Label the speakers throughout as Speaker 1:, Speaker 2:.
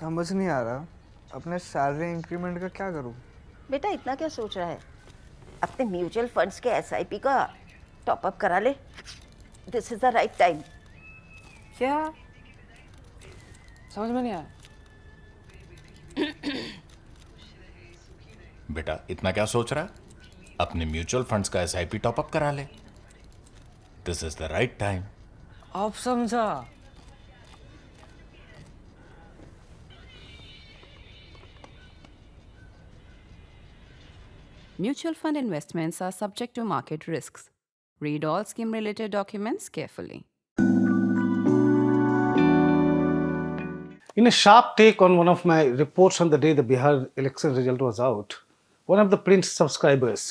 Speaker 1: समझ नहीं आ रहा अपने सैलरी इंक्रीमेंट का क्या करूं।
Speaker 2: बेटा इतना क्या सोच रहा है? अपने म्यूचुअल फंड्स के एसआईपी का टॉपअप करा ले। This is the right time.
Speaker 3: क्या? समझ में नहीं आया।
Speaker 4: बेटा इतना क्या सोच रहा है? अपने म्यूचुअल फंड्स का एसआईपी टॉपअप करा ले। This is the right time.
Speaker 3: अब समझा।
Speaker 5: Mutual fund investments are subject to market risks. Read all scheme related documents carefully.
Speaker 6: In a sharp take on one of my reports on the day the Bihar election result was out, one of the print subscribers,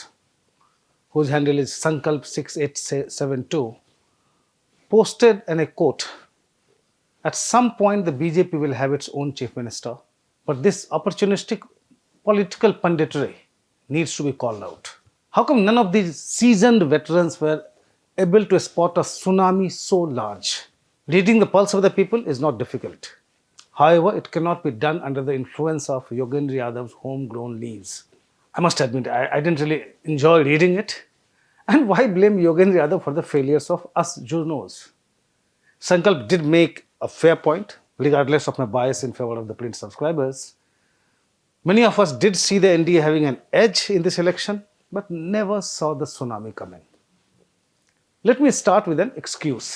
Speaker 6: whose handle is Sankalp6872, posted, and I quote, "At some point the BJP will have its own chief minister, but this opportunistic political punditry needs to be called out. How come none of these seasoned veterans were able to spot a tsunami so large? Reading the pulse of the people is not difficult. However, it cannot be done under the influence of Yogendra Yadav's homegrown leaves." I must admit, I didn't really enjoy reading it. And why blame Yogendra Yadav for the failures of us journos? Sankalp did make a fair point, regardless of my bias in favor of the print subscribers. Many of us did see the NDA having an edge in this election, but never saw the tsunami coming. Let me start with an excuse.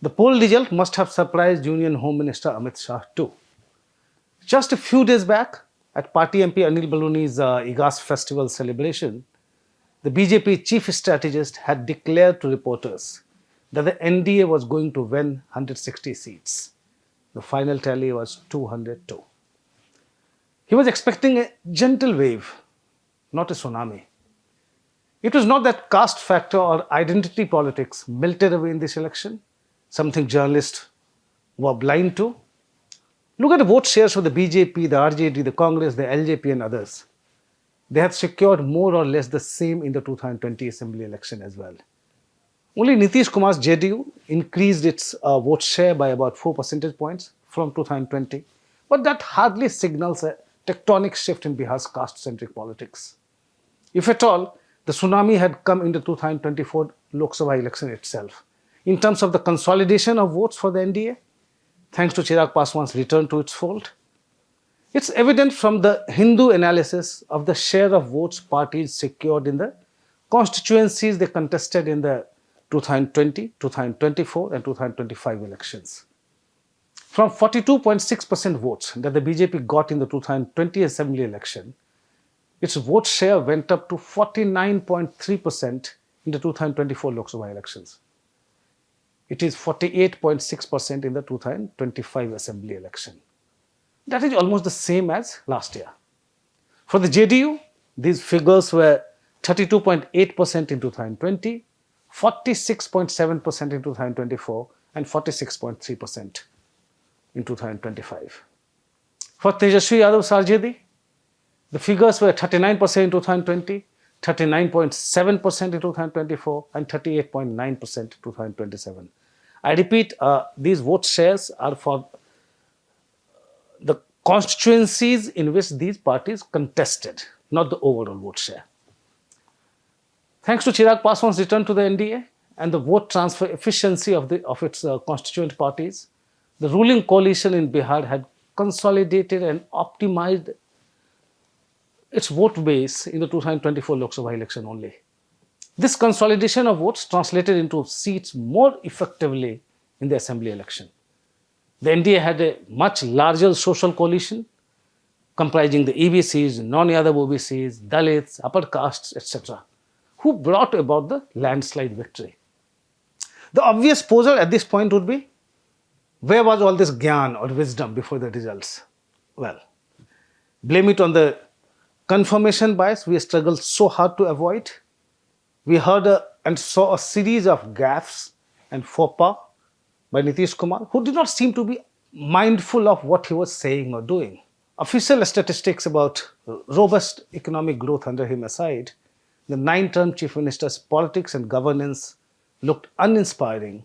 Speaker 6: The poll result must have surprised Union Home Minister Amit Shah too. Just a few days back, at Party MP Anil Baluni's Igas festival celebration, the BJP chief strategist had declared to reporters that the NDA was going to win 160 seats. The final tally was 202. He was expecting a gentle wave, not a tsunami. It was not that caste factor or identity politics melted away in this election, something journalists were blind to. Look at the vote shares for the BJP, the RJD, the Congress, the LJP and others. They have secured more or less the same in the 2020 Assembly election as well. Only Nitish Kumar's JDU increased its vote share by about 4 percentage points from 2020, but that hardly signals a tectonic shift in Bihar's caste-centric politics. If at all, the tsunami had come in the 2024 Lok Sabha election itself. In terms of the consolidation of votes for the NDA, thanks to Chirag Paswan's return to its fold, it's evident from the Hindu analysis of the share of votes parties secured in the constituencies they contested in the 2020, 2024 and 2025 elections. From 42.6% votes that the BJP got in the 2020 Assembly election, its vote share went up to 49.3% in the 2024 Lok Sabha elections. It is 48.6% in the 2025 Assembly election. That is almost the same as last year. For the JDU, these figures were 32.8% in 2020, 46.7% in 2024, and 46.3% in 2025. For Tejaswi Yadav's RJD, the figures were 39% in 2020, 39.7% in 2024, and 38.9% in 2027. I repeat, these vote shares are for the constituencies in which these parties contested, not the overall vote share. Thanks to Chirag Paswan's return to the NDA and the vote transfer efficiency of its constituent parties, the ruling coalition in Bihar had consolidated and optimized its vote base in the 2024 Lok Sabha election only. This consolidation of votes translated into seats more effectively in the Assembly election. The NDA had a much larger social coalition comprising the EBCs, non-Yadav OBCs, Dalits, upper castes, etc., who brought about the landslide victory. The obvious puzzle at this point would be, where was all this gyan or wisdom before the results? Well, blame it on the confirmation bias we struggled so hard to avoid. We heard and saw a series of gaffes and faux pas by Nitish Kumar, who did not seem to be mindful of what he was saying or doing. Official statistics about robust economic growth under him aside, the 9-term chief minister's politics and governance looked uninspiring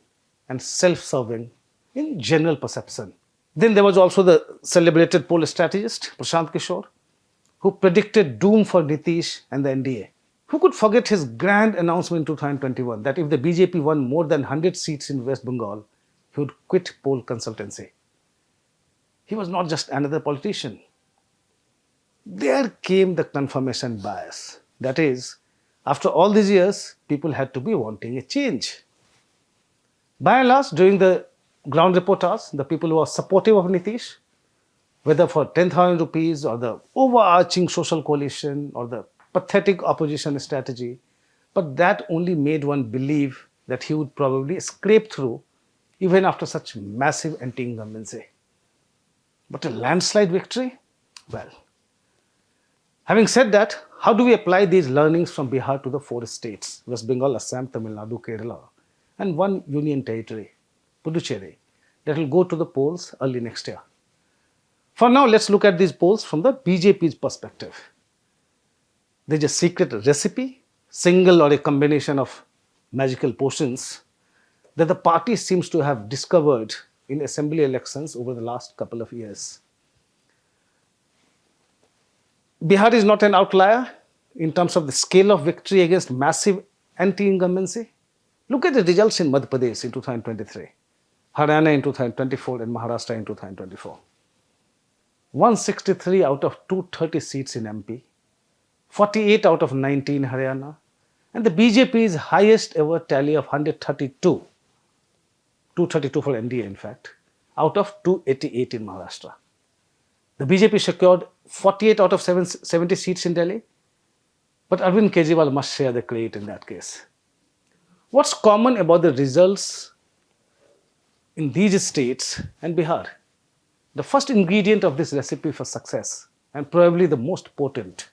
Speaker 6: and self-serving in general perception Then there was also the celebrated poll strategist, Prashant Kishore, who predicted doom for Nitish and the NDA. Who could forget his grand announcement in 2021 that if the BJP won more than 100 seats in West Bengal, he would quit poll consultancy. He was not just another politician. There came the confirmation bias. That is, after all these years, people had to be wanting a change. By and large, during the ground reportage, the people who were supportive of Nitish, whether for 10,000 rupees or the overarching social coalition or the pathetic opposition strategy, but that only made one believe that he would probably scrape through even after such massive anti-incumbency. But a landslide victory? Well, having said that, how do we apply these learnings from Bihar to the 4 states, West Bengal, Assam, Tamil Nadu, Kerala, and one union territory, Puducherry, that will go to the polls early next year? For now, let's look at these polls from the BJP's perspective. There's a secret recipe, single or a combination of magical potions, that the party seems to have discovered in assembly elections over the last couple of years. Bihar is not an outlier in terms of the scale of victory against massive anti-incumbency. Look at the results in Madhya Pradesh in 2023, Haryana in 2024, and Maharashtra in 2024. 163 out of 230 seats in MP, 48 out of 90 in Haryana, and the BJP's highest ever tally of 132, 232 for NDA in fact, out of 288 in Maharashtra. The BJP secured 48 out of 70 seats in Delhi, but Arvind Kejriwal must share the credit in that case. What's common about the results in these states and Bihar? The first ingredient of this recipe for success, and probably the most potent,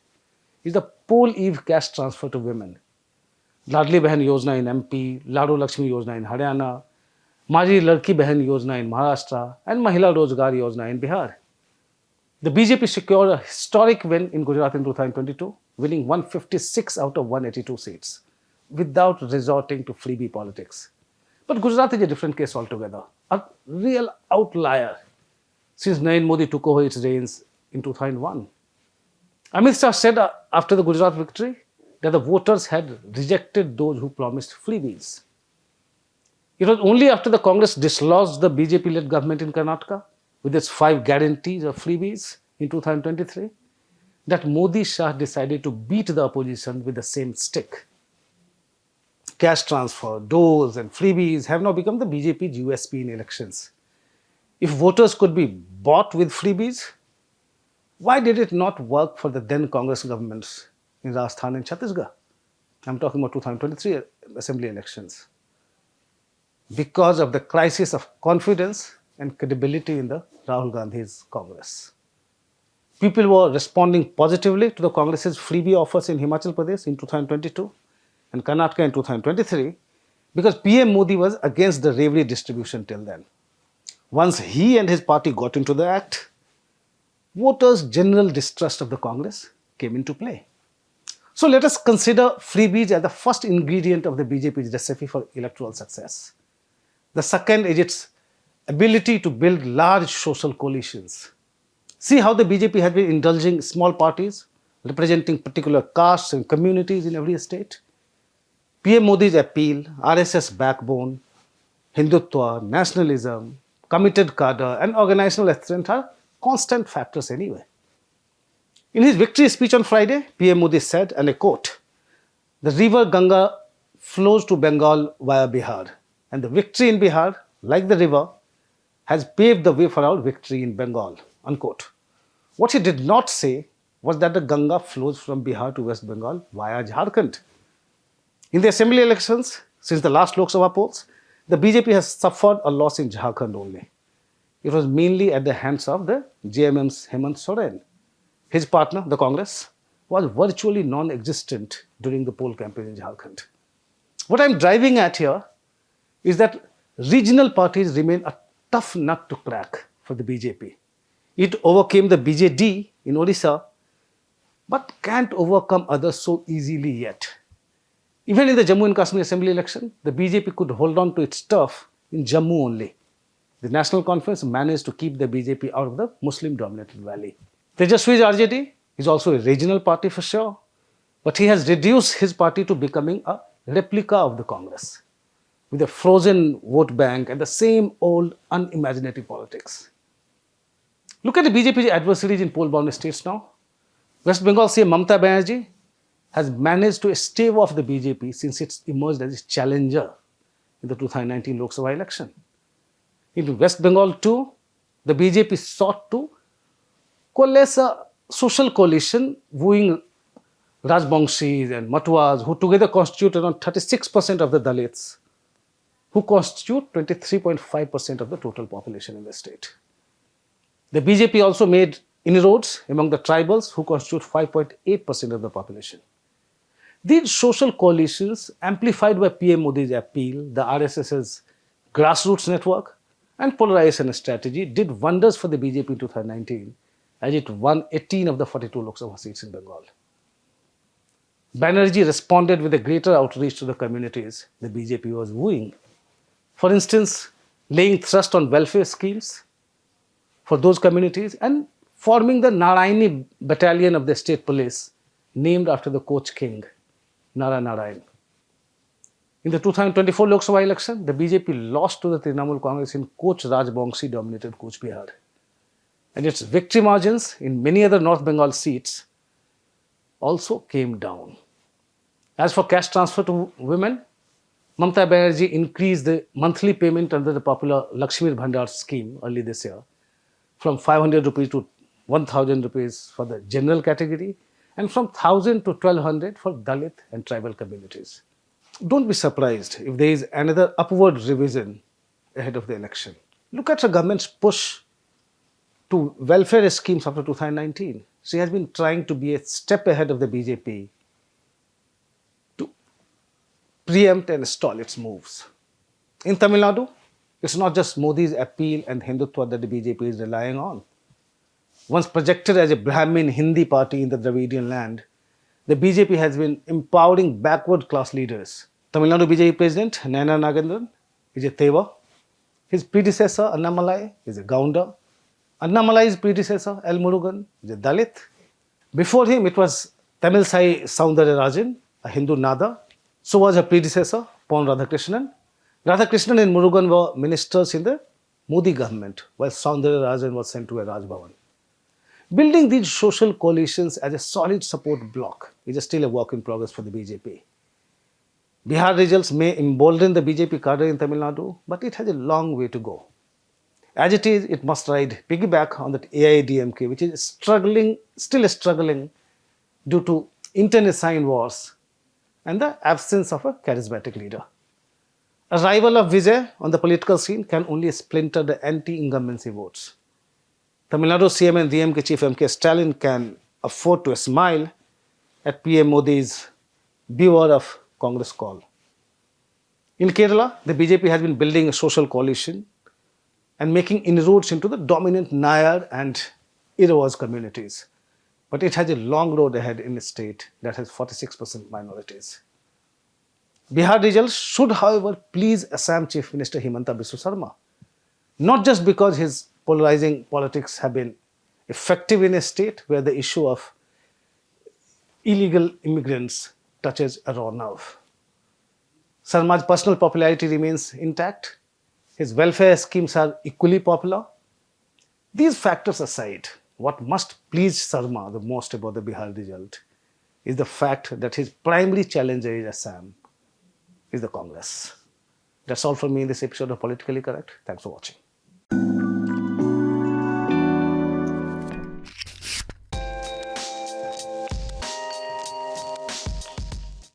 Speaker 6: is the poll eve cash transfer to women. Ladli Behan Yojana in MP, Ladu Lakshmi Yojana in Haryana, Maji Ladki Behan Yojana in Maharashtra, and Mahila Rozgar Yojana in Bihar. The BJP secured a historic win in Gujarat in 2022, winning 156 out of 182 seats, without resorting to freebie politics. But Gujarat is a different case altogether, a real outlier since Narendra Modi took over its reins in 2001. Amit Shah said after the Gujarat victory that the voters had rejected those who promised freebies. It was only after the Congress dislodged the BJP-led government in Karnataka with its 5 guarantees of freebies in 2023 that Modi Shah decided to beat the opposition with the same stick. Cash transfer, dole and freebies have now become the BJP's USP in elections. If voters could be bought with freebies, why did it not work for the then Congress governments in Rajasthan and Chhattisgarh? I'm talking about 2023 assembly elections. Because of the crisis of confidence and credibility in the Rahul Gandhi's Congress. People were responding positively to the Congress's freebie offers in Himachal Pradesh in 2022 and Karnataka in 2023 because PM Modi was against the revenue distribution till then. Once he and his party got into the act, voters' general distrust of the Congress came into play. So let us consider freebies as the first ingredient of the BJP's recipe for electoral success. The second is its ability to build large social coalitions. See how the BJP has been indulging small parties representing particular castes and communities in every state. PM Modi's appeal, RSS backbone, Hindutva, nationalism, committed cadre and organizational strength are constant factors anyway. In his victory speech on Friday, PM Modi said, and I quote, "The river Ganga flows to Bengal via Bihar, and the victory in Bihar, like the river, has paved the way for our victory in Bengal," unquote. What he did not say was that the Ganga flows from Bihar to West Bengal via Jharkhand. In the assembly elections, since the last Lok Sabha polls, the BJP has suffered a loss in Jharkhand only. It was mainly at the hands of the JMM's Hemant Soren. His partner, the Congress, was virtually non-existent during the poll campaign in Jharkhand. What I'm driving at here is that regional parties remain a tough nut to crack for the BJP. It overcame the BJD in Odisha, but can't overcome others so easily yet. Even in the Jammu and Kashmir Assembly election, the BJP could hold on to its turf in Jammu only. the National Conference managed to keep the BJP out of the Muslim-dominated valley. Tejaswi's RJD is also a regional party for sure, but he has reduced his party to becoming a replica of the Congress, with a frozen vote bank and the same old unimaginative politics. Look at the BJP's adversaries in poll-bound states now. West Bengal CM Himanta Sarma has managed to stave off the BJP since it emerged as its challenger in the 2019 Lok Sabha election. In West Bengal too, the BJP sought to coalesce a social coalition wooing Rajbangshis and Matuas, who together constitute around 36% of the Dalits, who constitute 23.5% of the total population in the state. The BJP also made inroads among the tribals, who constitute 5.8% of the population. These social coalitions, amplified by PM Modi's appeal, the RSS's grassroots network, and polarization strategy, did wonders for the BJP in 2019, as it won 18 of the 42 Lok Sabha seats in Bengal. Banerjee responded with a greater outreach to the communities the BJP was wooing. For instance, laying thrust on welfare schemes for those communities and forming the Narayani battalion of the state police, named after the Coach King, Nara Narayan. In the 2024 Lok Sabha election, the BJP lost to the Trinamool Congress in Coach Rajbangshi dominated Coach Bihar. And its victory margins in many other North Bengal seats also came down. As for cash transfer to women, Mamata Banerjee increased the monthly payment under the popular Lakshmi Bhandar scheme early this year from 500 rupees to 1000 rupees for the general category and from 1000 to 1200 for Dalit and tribal communities. Don't be surprised if there is another upward revision ahead of the election. Look at the government's push to welfare schemes after 2019. She has been trying to be a step ahead of the BJP to preempt and stall its moves. In Tamil Nadu, it's not just Modi's appeal and Hindutva that the BJP is relying on. Once projected as a Brahmin Hindi party in the Dravidian land, the BJP has been empowering backward class leaders. Tamil Nadu BJP President Naina Nagendran is a Teva. His predecessor Annamalai is a Gaunda. Annamalai's predecessor L. Murugan is a Dalit. Before him it was Tamil Sai Soundararajan, a Hindu Nada. So was her predecessor Pon Radhakrishnan. Radhakrishnan and Murugan were ministers in the Modi government, while Soundararajan was sent to a Rajbhavan. Building these social coalitions as a solid support bloc is still a work in progress for the BJP. Bihar results may embolden the BJP cadre in Tamil Nadu, but it has a long way to go. As it is, it must ride piggyback on that AIDMK, which is still struggling due to internecine wars and the absence of a charismatic leader. A rival of Vijay on the political scene can only splinter the anti-incumbency votes. Tamil Nadu CM and DMK Chief M.K. Stalin can afford to smile at PM Modi's beware of Congress call. In Kerala, the BJP has been building a social coalition and making inroads into the dominant Nayar and Iravas communities. But it has a long road ahead in a state that has 46% minorities. Bihar results should, however, please Assam Chief Minister Himanta Sarma, not just because his polarizing politics have been effective in a state where the issue of illegal immigrants touches a raw nerve. Sarma's personal popularity remains intact. His welfare schemes are equally popular. These factors aside, what must please Sarma the most about the Bihar result is the fact that his primary challenger is Assam, is the Congress. That's all from me in this episode of Politically Correct. Thanks for watching.